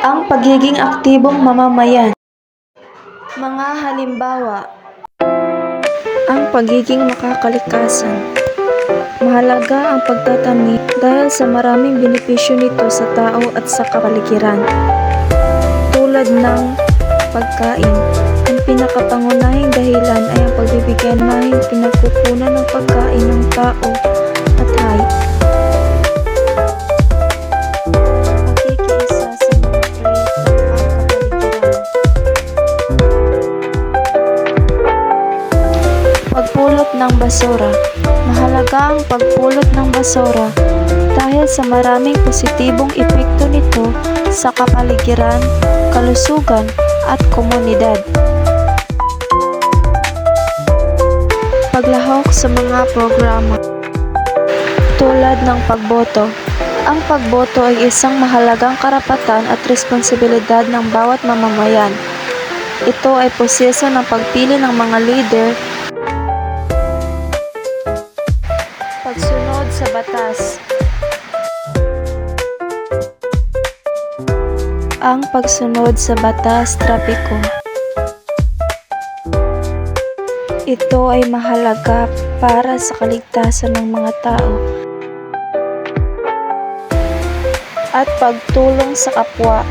Ang pagiging aktibong mamamayan. Mga halimbawa, ang pagiging makakalikasan. Mahalaga ang pagtatanim dahil sa maraming benepisyo nito sa tao at sa kapaligiran. Tulad ng pagkain, ang pinakapangunahing dahilan ay ang pagbibigay ng pinagkukunan ng pagkain ng tao at hayop. Pakikiisa sa mga proyektong pangkapaligiran. Pagpulot ng basura. Mahalaga ang pagpulot ng basura dahil sa maraming positibong epekto nito sa kapaligiran, kalusugan at komunidad. Paglahok sa mga programa tulad ng pagboto. Ang pagboto ay isang mahalagang karapatan at responsibilidad ng bawat mamamayan. Ito ay proseso ng pagpili ng mga leader. Pagsunod sa batas. Ang pagsunod sa batas trapiko. Ito ay mahalaga para sa kaligtasan ng mga tao at pagtulong sa kapwa.